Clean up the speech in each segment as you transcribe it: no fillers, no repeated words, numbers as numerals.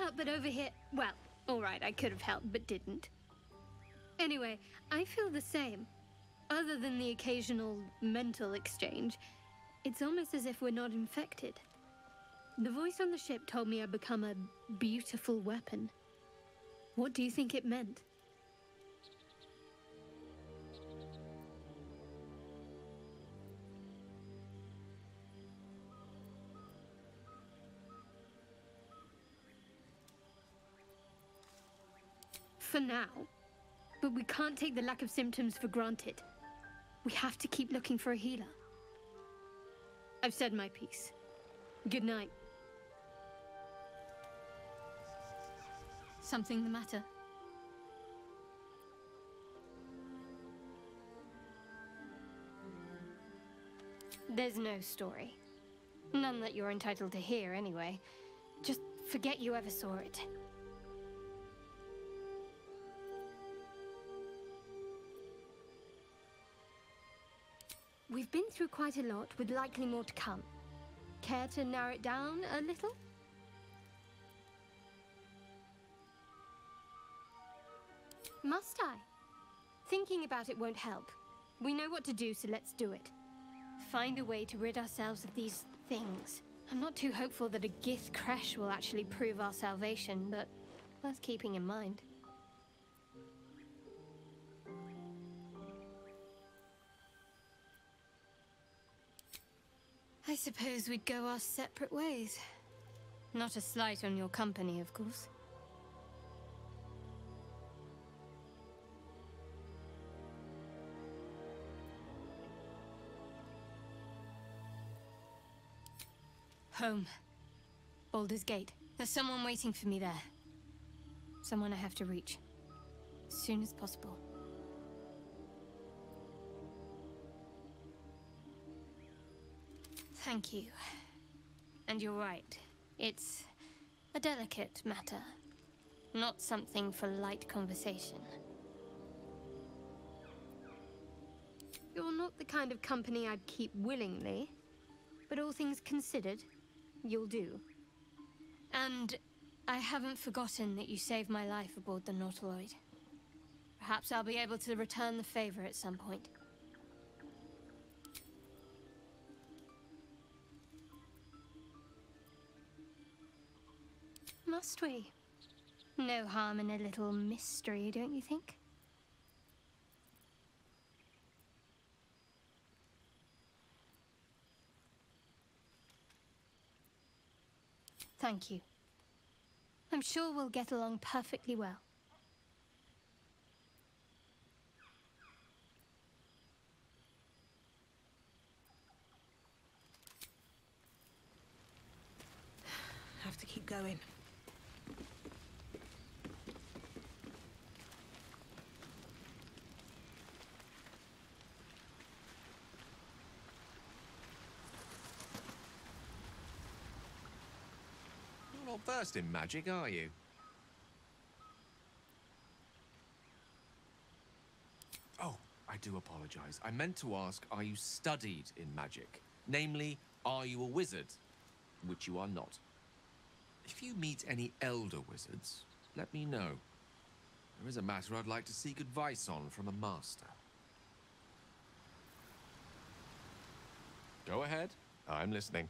help but overhear... Well, alright, I could have helped, but didn't. Anyway, I feel the same. Other than the occasional mental exchange, it's almost as if we're not infected. The voice on the ship told me I'd become a beautiful weapon. What do you think it meant? For now. But we can't take the lack of symptoms for granted. We have to keep looking for a healer. I've said my piece. Good night. Something the matter? There's no story. None that you're entitled to hear, anyway. Just forget you ever saw it. We've been through quite a lot, with likely more to come. Care to narrow it down a little? Must I? Thinking about it won't help. We know what to do, so let's do it. Find a way to rid ourselves of these things. I'm not too hopeful that a Gith crash will actually prove our salvation, but worth keeping in mind. I suppose we'd go our separate ways. Not a slight on your company, of course. Home. Baldur's Gate. There's someone waiting for me there. Someone I have to reach. As soon as possible. Thank you. And you're right. It's a delicate matter. Not something for light conversation. You're not the kind of company I'd keep willingly. But all things considered, you'll do. And I haven't forgotten that you saved my life aboard the Nautiloid. Perhaps I'll be able to return the favor at some point. Must we? No harm in a little mystery, don't you think? Thank you. I'm sure we'll get along perfectly well. Have to keep going. You're not versed in magic, are you? Oh, I do apologize. I meant to ask, are you studied in magic? Namely, are you a wizard? Which you are not. If you meet any elder wizards, let me know. There is a matter I'd like to seek advice on from a master. Go ahead. I'm listening.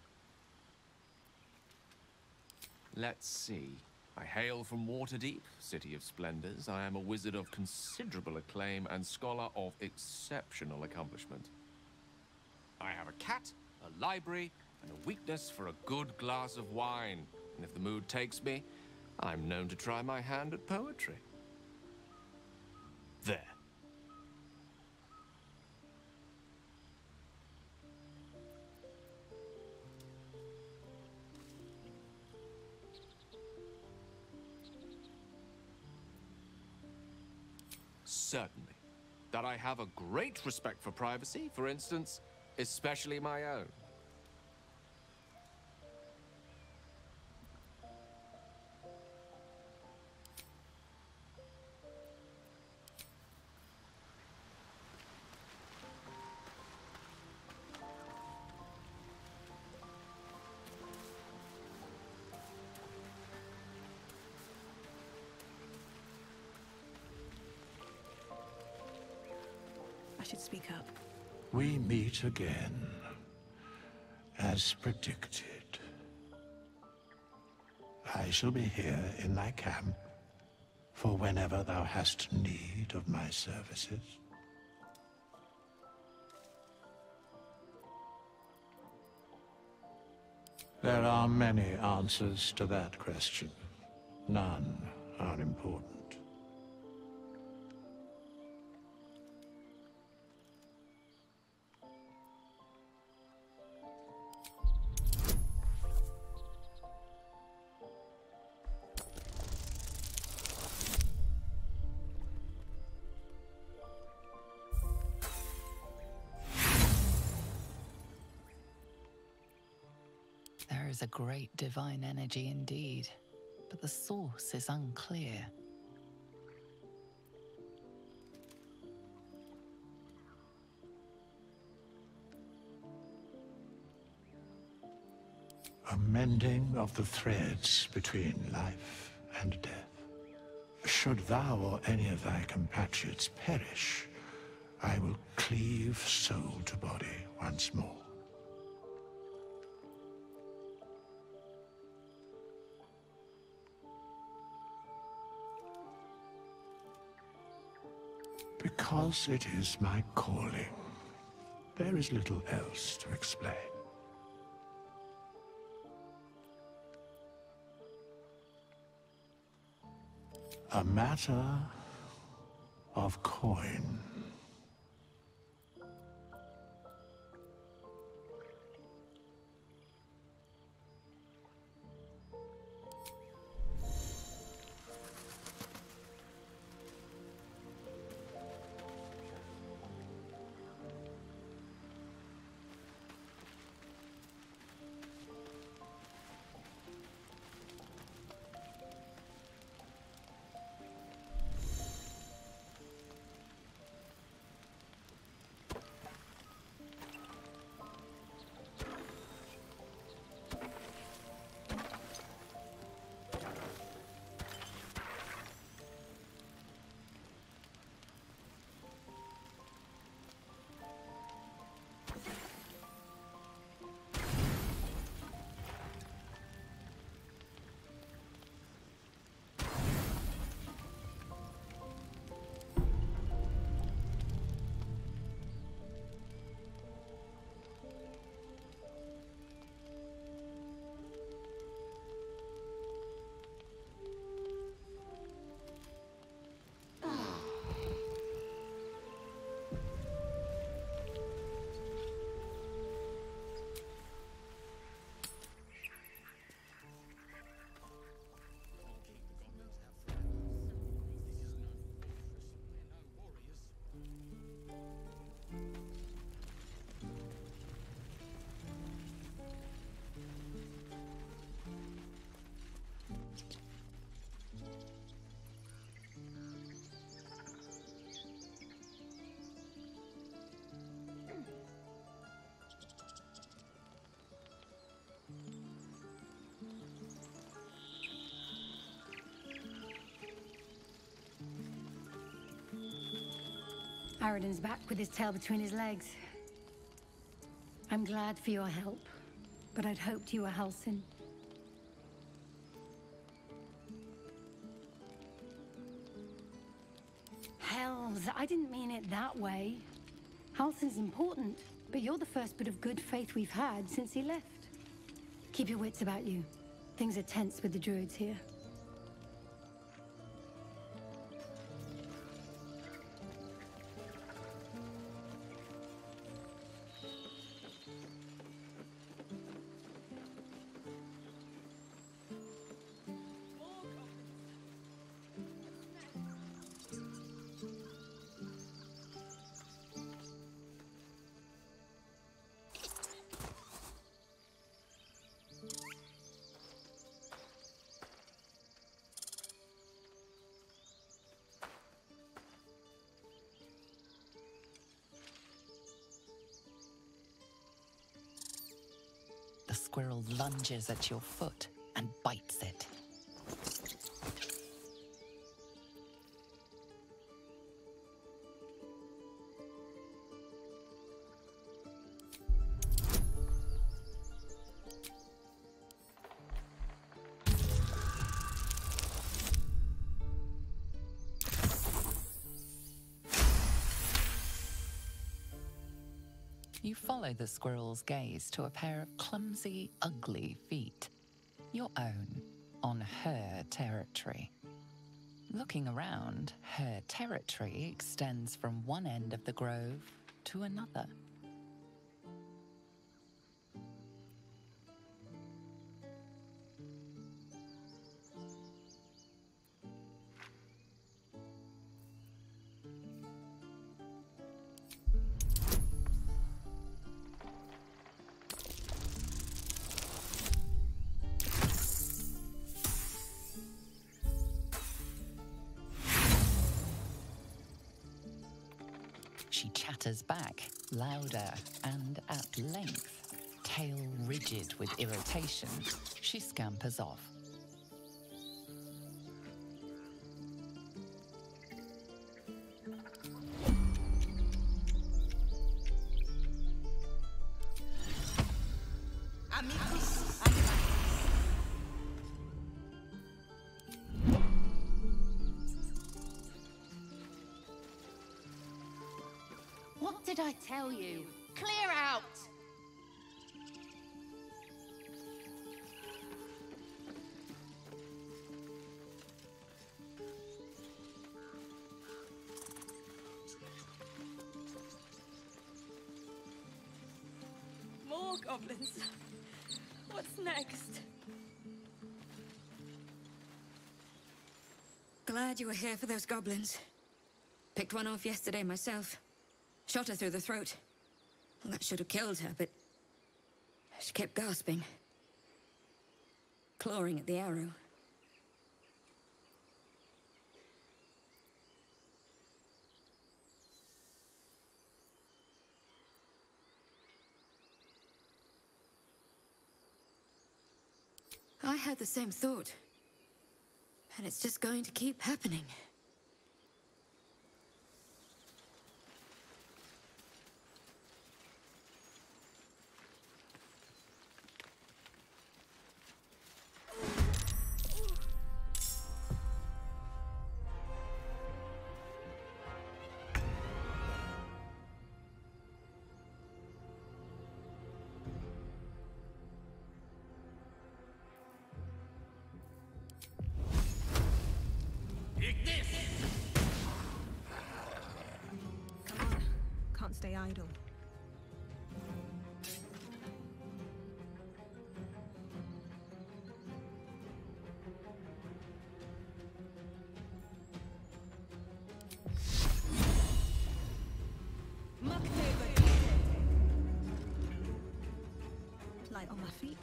Let's see. I hail from Waterdeep, City of Splendors. I am a wizard of considerable acclaim and scholar of exceptional accomplishment. I have a cat, a library, and a weakness for a good glass of wine. And if the mood takes me, I'm known to try my hand at poetry. There. Certainly. That I have a great respect for privacy, for instance, especially my own. should speak up. We meet again, as predicted. I shall be here in thy camp for whenever thou hast need of my services. There are many answers to that question. None are important. There is a great divine energy indeed, but the source is unclear. A mending of the threads between life and death. Should thou or any of thy compatriots perish, I will cleave soul to body once more. Because it is my calling. There is little else to explain. A matter of coin. Aradin's back with his tail between his legs. I'm glad for your help, but I'd hoped you were Halsin. Hells, I didn't mean it that way. Halsin's important, but you're the first bit of good faith we've had since he left. Keep your wits about you. Things are tense with the druids here. The squirrel lunges at your foot and bites it. You follow the squirrel's gaze to a pair of clumsy, ugly feet. Your own, on her territory. Looking around, her territory extends from one end of the grove to another. She chatters back, louder and at length. Tail rigid with irritation, she scampers off. Amicus animalis. What did I tell you? Clear out! More goblins. What's next? Glad you were here for those goblins. Picked one off yesterday myself. Shot her through the throat. Well, that should have killed her, but she kept gasping. Clawing at the arrow. I had the same thought. And it's just going to keep happening. Come on. Can't stay idle. Light on my feet.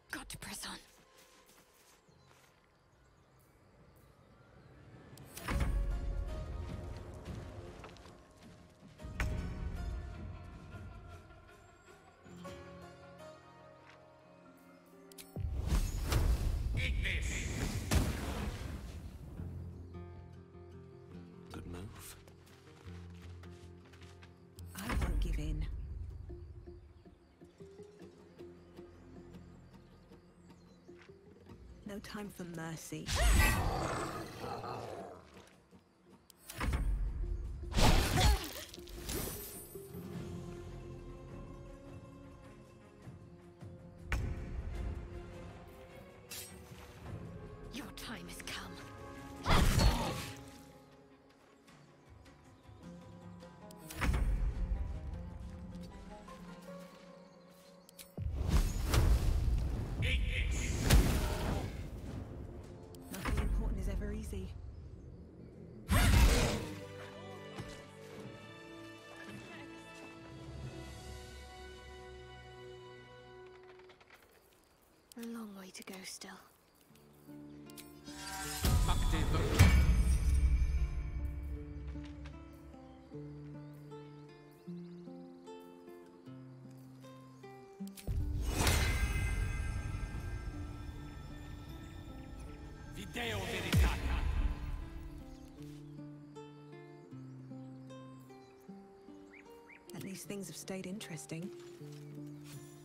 Got to press on. Good move. I won't give in. No time for mercy. Your time has come. Nothing important is ever easy. A long way to go still. At least things have stayed interesting.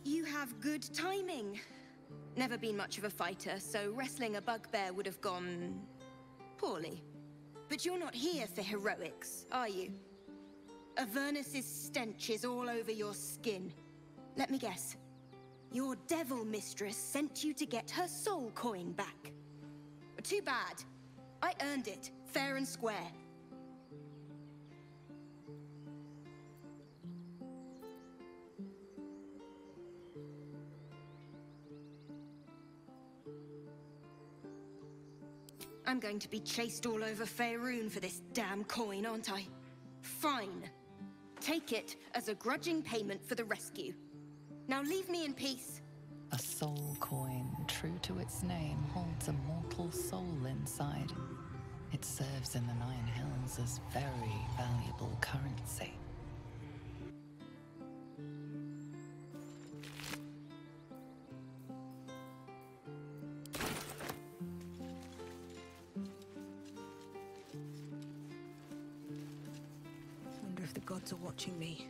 You have good timing. Never been much of a fighter, so wrestling a bugbear would have gone poorly. But you're not here for heroics, are you? Avernus's stench is all over your skin. Let me guess. Your devil mistress sent you to get her soul coin back. Too bad. I earned it, fair and square. I'm going to be chased all over Faerun for this damn coin, aren't I? Fine. Take it as a grudging payment for the rescue. Now leave me in peace. A soul coin, true to its name, holds a mortal soul inside. It serves in the Nine Hells as very valuable currency. Wonder if the gods are watching me.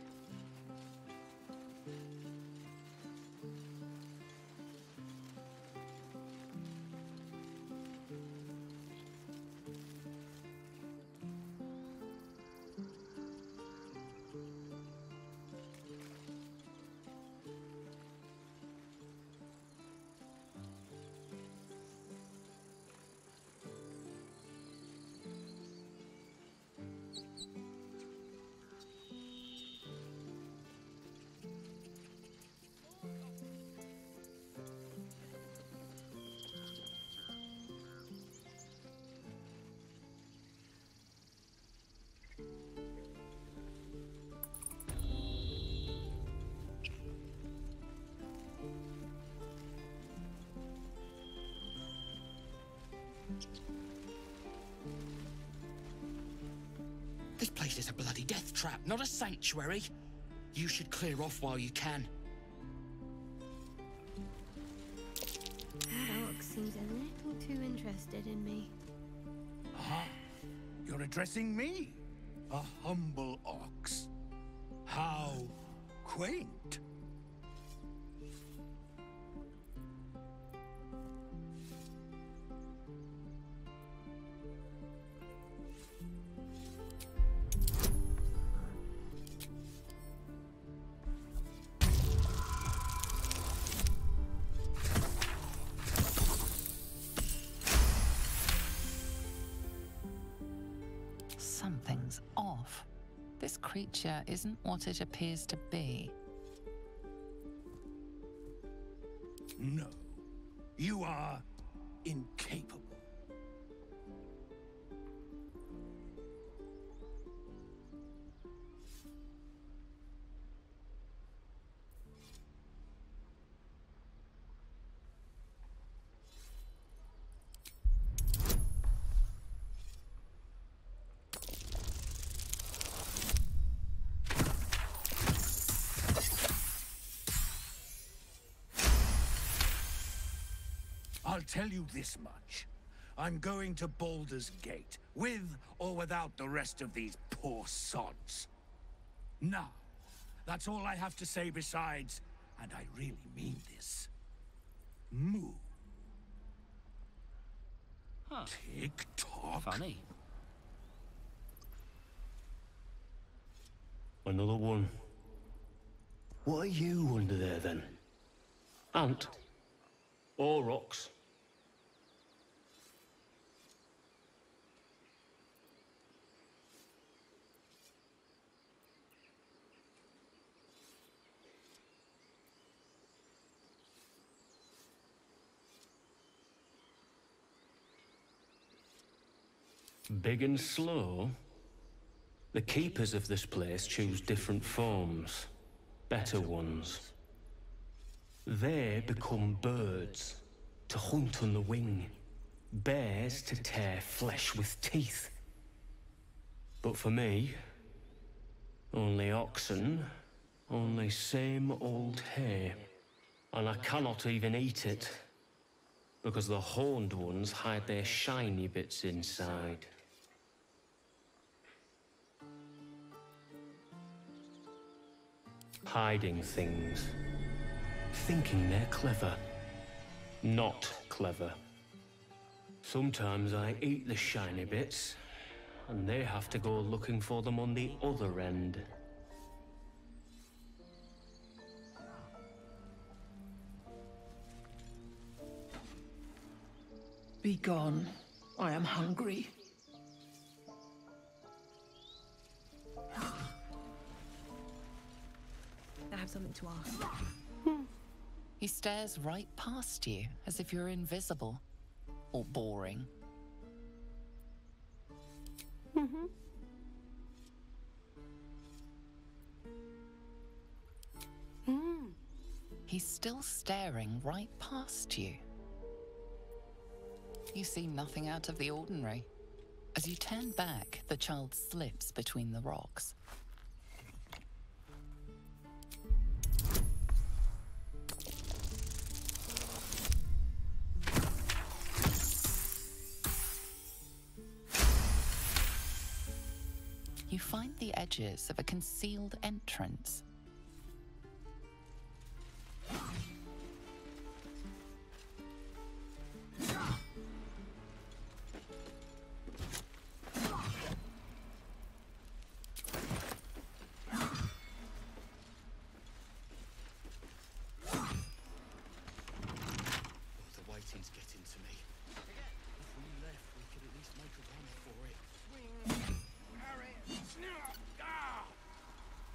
This place is a bloody death trap, not a sanctuary. You should clear off while you can. That orc seems a little too interested in me. Huh? You're addressing me? A humble ox? How quaint. Something's off. This creature isn't what it appears to be. No, you are incapable. I'll tell you this much. I'm going to Baldur's Gate, with or without the rest of these poor sods. Now, that's all I have to say besides, and I really mean this. Moo. Huh. Tick-tock. Funny. Another one. What are you under there, then? Ant? Or rocks? Big and slow? The keepers of this place choose different forms. Better ones. They become birds, to hunt on the wing. Bears to tear flesh with teeth. But for me, only oxen, only same old hay. And I cannot even eat it. because the horned ones hide their shiny bits inside. Hiding things. Thinking they're clever. Not clever. Sometimes I eat the shiny bits, and they have to go looking for them on the other end. Be gone. I am hungry. I have something to ask. He stares right past you, as if you're invisible. Or boring. He's still staring right past you. You see nothing out of the ordinary. As you turn back, the child slips between the rocks. You find the edges of a concealed entrance.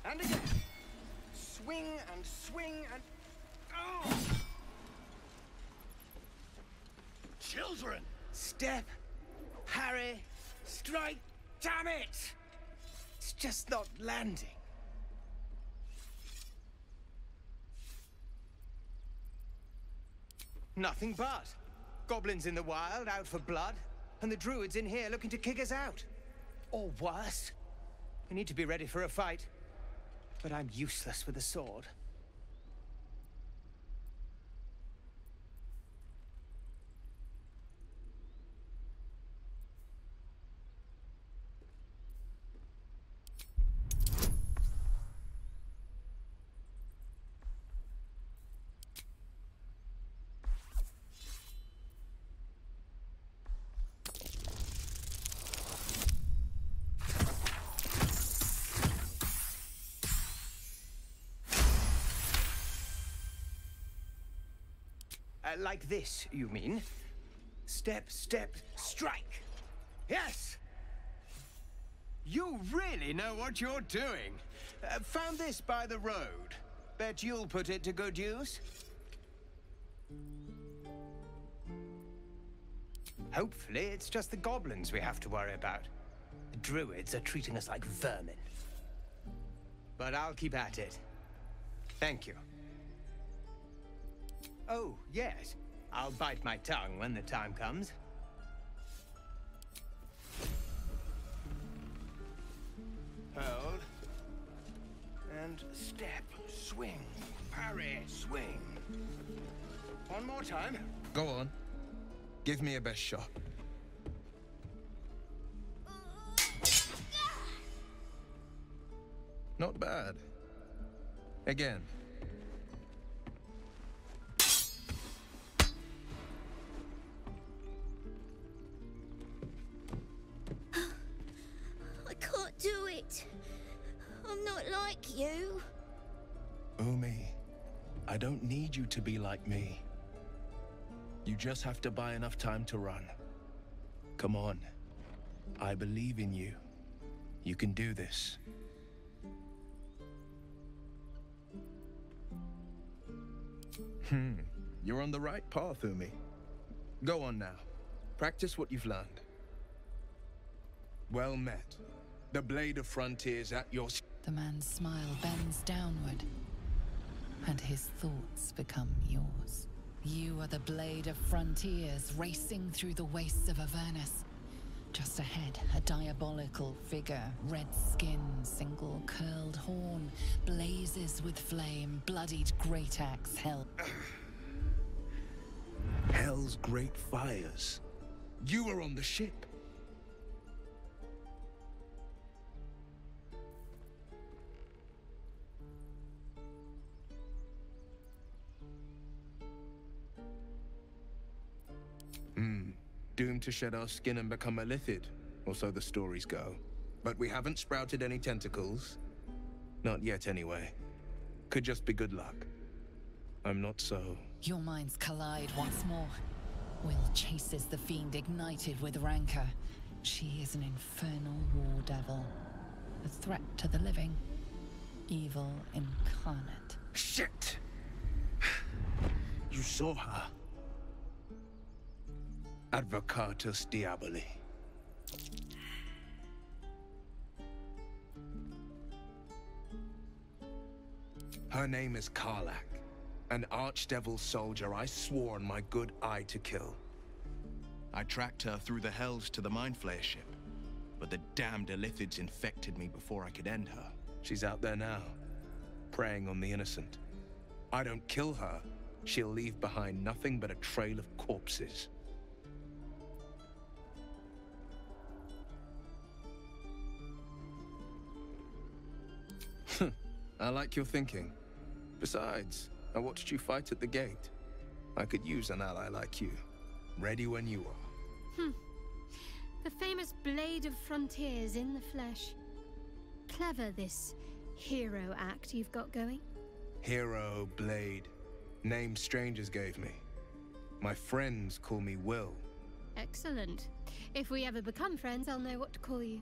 And again. Swing and swing and... Oh! Children! Step, parry, strike, damn it! It's just not landing. Nothing but. Goblins in the wild, out for blood, and the druids in here looking to kick us out. Or worse. We need to be ready for a fight. But I'm useless with a sword. Like this, you mean? Step, step, strike. Yes! You really know what you're doing. Found this by the road. Bet you'll put it to good use. Hopefully, it's just the goblins we have to worry about. The druids are treating us like vermin. But I'll keep at it. Thank you. Oh, yes. I'll bite my tongue when the time comes. Hold. And step, swing, parry, swing. One more time. Go on. Give me a best shot. Not bad. Again. Do it. I'm not like you. Umi, I don't need you to be like me. You just have to buy enough time to run. Come on. I believe in you. You can do this. You're on the right path, Umi. Go on now. Practice what you've learned. Well met. The blade of frontiers at your... The man's smile bends downward, and his thoughts become yours. You are the blade of frontiers racing through the wastes of Avernus. Just ahead, a diabolical figure, red skin, single curled horn, blazes with flame, bloodied great axe held. Hell's great fires. You were on the ship. Doomed to shed our skin and become a lithid, or so the stories go. But we haven't sprouted any tentacles. Not yet, anyway. Could just be good luck. I'm not so... Your minds collide once more. Will chases the fiend ignited with rancor. She is an infernal war devil. A threat to the living. Evil incarnate. Shit! You saw her. Advocatus Diaboli. Her name is Karlach, an archdevil soldier I swore on my good eye to kill. I tracked her through the hells to the Mind Flayer ship, but the damned Illithids infected me before I could end her. She's out there now, preying on the innocent. I don't kill her, she'll leave behind nothing but a trail of corpses. I like your thinking. Besides, I watched you fight at the gate. I could use an ally like you. Ready when you are. The famous Blade of Frontiers in the flesh. Clever, this hero act you've got going. Hero, Blade. Name strangers gave me. My friends call me Will. Excellent. If we ever become friends, I'll know what to call you.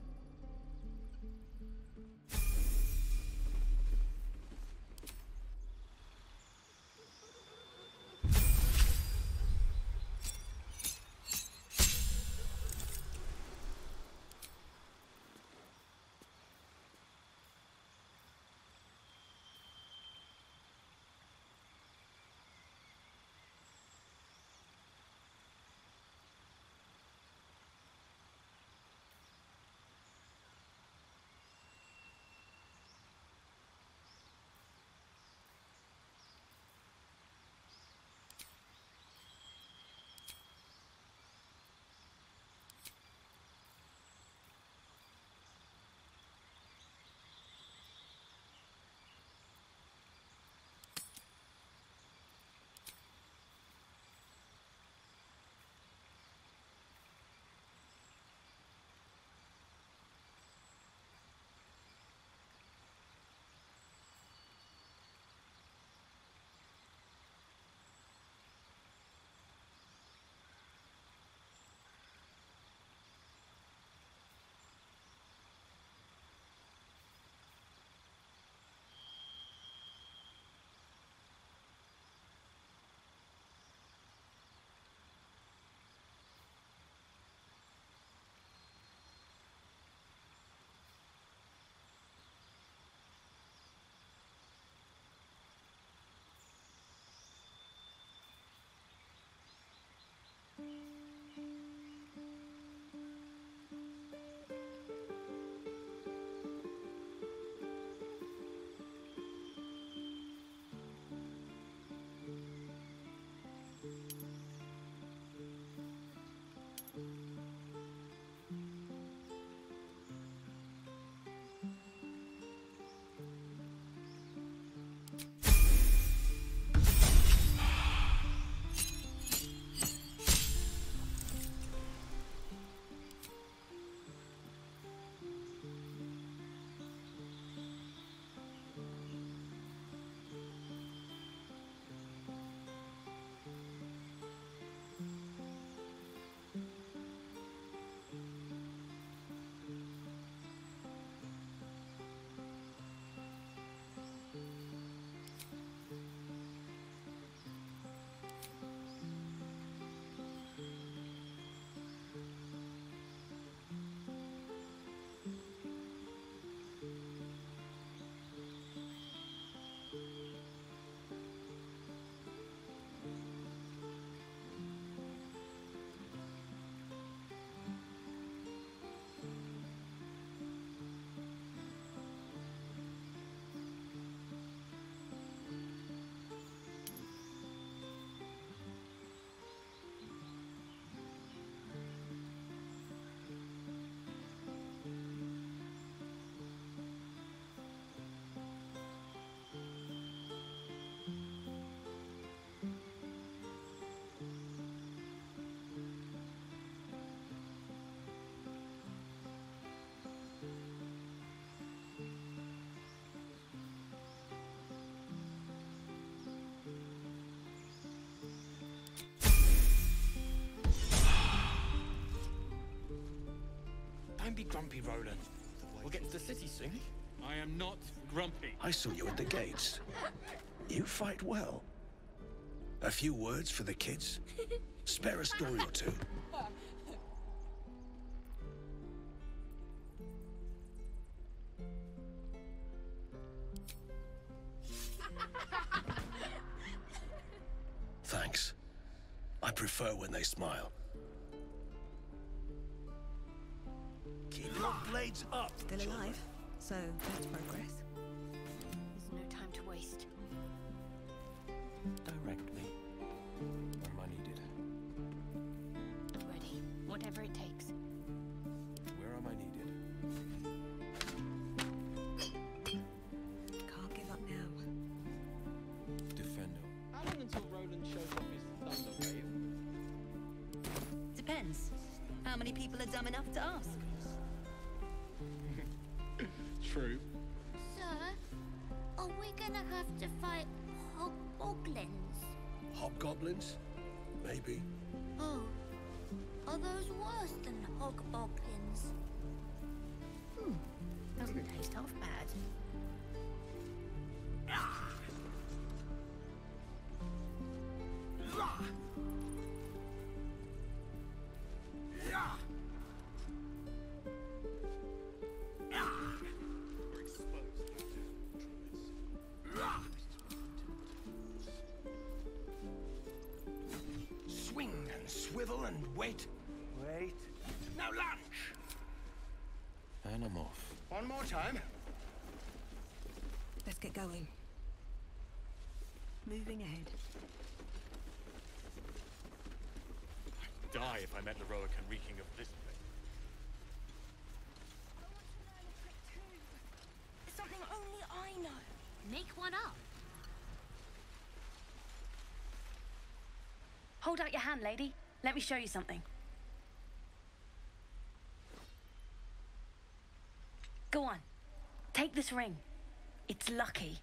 Don't be grumpy, Roland. We'll get to the city soon. I am not grumpy. I saw you at the gates. You fight well. A few words for the kids? Spare a story or two. Thanks. I prefer when they smile. Keep your blades up. Still alive, so that's progress. There's no time to waste. Direct me. Where am I needed? Ready. Whatever it takes. Where am I needed? Can't give up now. Defendo. How long until Roland shows off his thunder wave? Depends. How many people are dumb enough to ask? True. Sir, are we gonna have to fight hobgoblins? Hobgoblins? Maybe. Oh, are those worse than hobgoblins? Doesn't taste half bad. Swing and swivel and wait. Wait. Now lunge. And I'm off. One more time. Let's get going. Moving ahead. I'd die if I met the Roican reeking of this place. Something only I know. Make one up. Hold out your hand, lady. Let me show you something. Go on. Take this ring. It's lucky.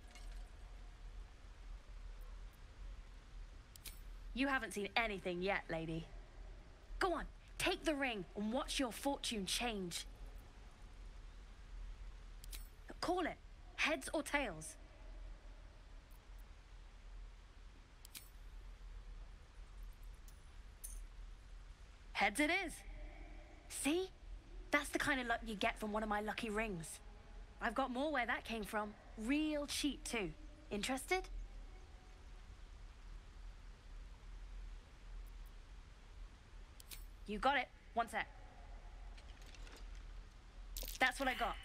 You haven't seen anything yet, lady. Go on. Take the ring and watch your fortune change. Call it. Heads or tails. Heads it is. See? That's the kind of luck you get from one of my lucky rings. I've got more where that came from. Real cheap, too. Interested? You got it. One sec. That's what I got.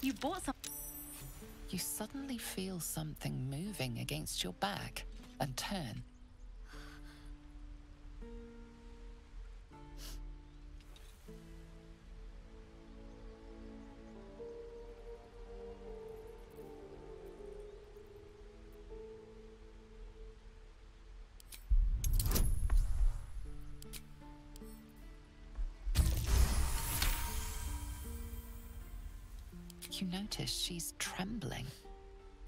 You bought some. You suddenly feel something moving against your back and turn. You notice she's trembling.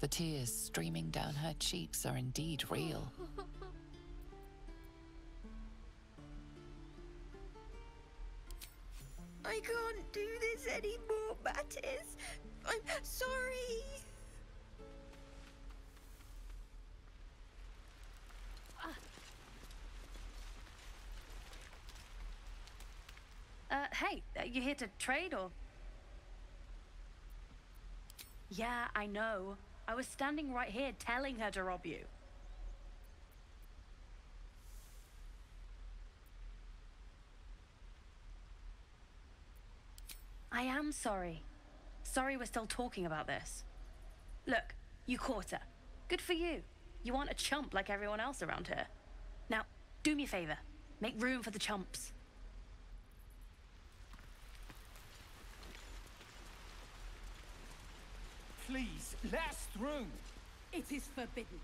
The tears streaming down her cheeks are indeed real. I can't do this anymore, Mattis. I'm sorry. Hey, you here to trade or? Yeah, I know. I was standing right here telling her to rob you. I am sorry. Sorry we're still talking about this. Look, you caught her. Good for you. You aren't a chump like everyone else around here. Now, do me a favor. Make room for the chumps. Please, let us through. It is forbidden.